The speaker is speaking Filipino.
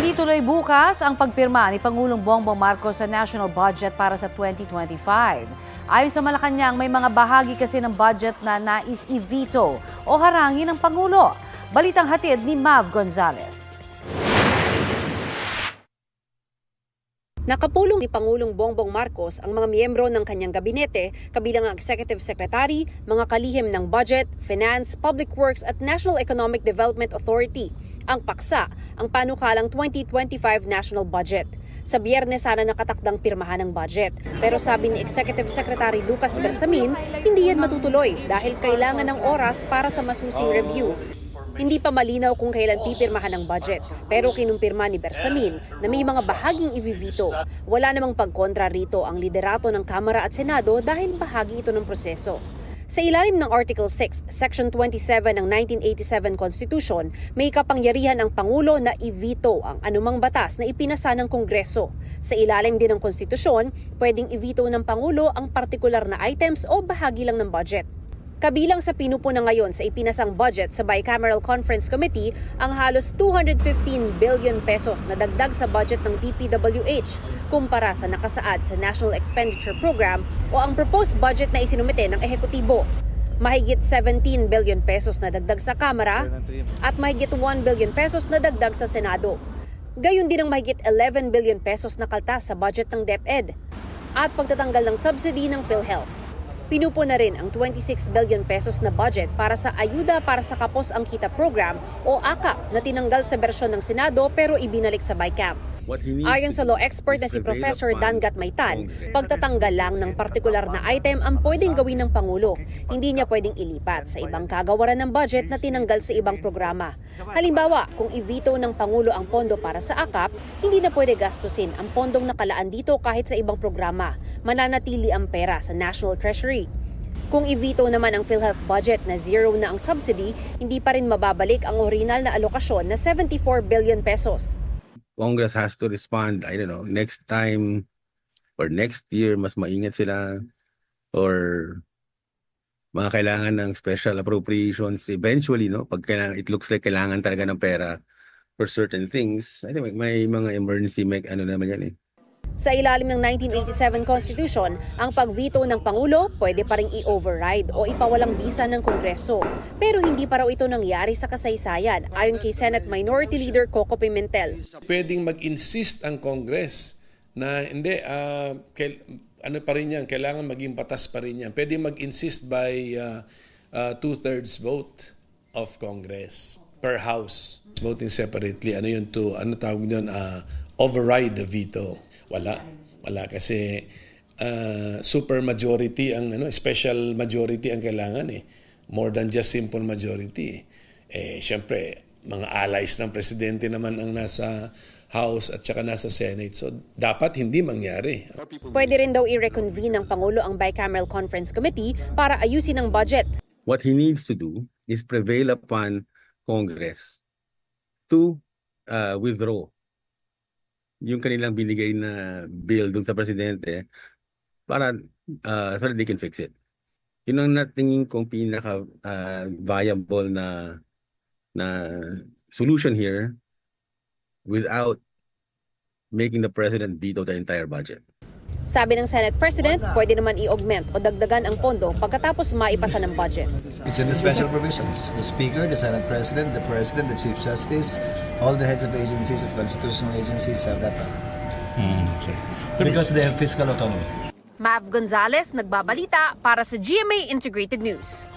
Hindi tuloy bukas ang pagpirma ni Pangulong Bongbong Marcos sa national budget para sa 2025. Ayon sa Malacanang, may mga bahagi kasi ng budget na nais i-veto o harangin ng Pangulo. Balitang hatid ni Mav Gonzalez. Nakapulong ni Pangulong Bongbong Marcos ang mga miyembro ng kanyang gabinete, kabilang ang Executive Secretary, mga kalihim ng Budget, Finance, Public Works at National Economic Development Authority. Ang paksa, ang panukalang 2025 National Budget. Sa Biyernes sana nakatakdang pirmahan ng budget. Pero sabi ni Executive Secretary Lucas Bersamin, hindi yan matutuloy dahil kailangan ng oras para sa masusing review. Hindi pa malinaw kung kailan pipirmahan ang budget, pero kinumpirma ni Bersamin na may mga bahaging i-veto. Wala namang pagkontra rito ang liderato ng Kamara at Senado dahil bahagi ito ng proseso. Sa ilalim ng Article 6, Section 27 ng 1987 Constitution, may kapangyarihan ang Pangulo na i-veto ang anumang batas na ipinasa ng Kongreso. Sa ilalim din ng Konstitusyon, pwedeng i-veto ng Pangulo ang partikular na items o bahagi lang ng budget. Kabilang sa pinupuna ngayon sa ipinasang budget sa Bicameral Conference Committee ang halos 215 billion pesos na dagdag sa budget ng DPWH kumpara sa nakasaad sa National Expenditure Program o ang proposed budget na isinumite ng ehekutibo. Mahigit 17 billion pesos na dagdag sa Kamara at mahigit 1 billion pesos na dagdag sa Senado. Gayon din ang mahigit 11 billion pesos na kaltas sa budget ng DepEd at pagtatanggal ng subsidy ng PhilHealth. Pinupuna rin ang 26 billion pesos na budget para sa Ayuda para sa Kapos ang Kita Program o AKAP na tinanggal sa bersyon ng Senado pero ibinalik sa BICAM. Ayon sa law expert na si Professor Dan Gatmaytan, pagtatanggal lang ng partikular na item ang pwedeng gawin ng Pangulo. Hindi niya pwedeng ilipat sa ibang kagawaran ng budget na tinanggal sa ibang programa. Halimbawa, kung i-veto ng Pangulo ang pondo para sa AKAP, hindi na pwede gastusin ang pondong nakalaan dito kahit sa ibang programa. Mananatili ang pera sa National Treasury. Kung i-veto naman ang PhilHealth budget na zero na ang subsidy, hindi pa rin mababalik ang orihinal na alokasyon na 74 billion pesos. Congress has to respond, I don't know, next time or next year, mas maingat sila or mga kailangan ng special appropriations eventually, no? Pag kailangan, it looks like kailangan talaga ng pera for certain things. I think may mga emergency naman yan eh. Sa ilalim ng 1987 Constitution, ang pag-veto ng Pangulo pwede pa ring i-override o ipawalang bisa ng Kongreso. Pero hindi pa raw ito nangyari sa kasaysayan, ayon kay Senate Minority Leader Coco Pimentel. Pwedeng mag-insist ang Congress na hindi, ano pa rin yan, kailangan maging batas pa rin yan. Pwedeng mag-insist by two-thirds vote of Congress per House, voting separately. Ano yun to, ano tawag yun, override the veto. Wala kasi super majority ang special majority ang kailangan eh. More than just simple majority. Syempre, mga allies ng presidente naman ang nasa House at saka nasa Senate. So dapat hindi mangyari. Pwede rin daw i-reconvene ng Pangulo ang Bicameral Conference Committee para ayusin ang budget. What he needs to do is prevail upon Congress to withdraw yung kanilang binigay na bill dun sa presidente para so that they can fix it. Yun ang natingin kong pinaka viable na solution here without making the president veto the entire budget. Sabi ng Senate President, pwede naman i-augment o dagdagan ang pondo pagkatapos maipasa ng budget. It's in the special provisions. The Speaker, the Senate President, the Chief Justice, all the heads of agencies, of constitutional agencies have that power. Because they have fiscal autonomy. Mav Gonzalez, nagbabalita para sa GMA Integrated News.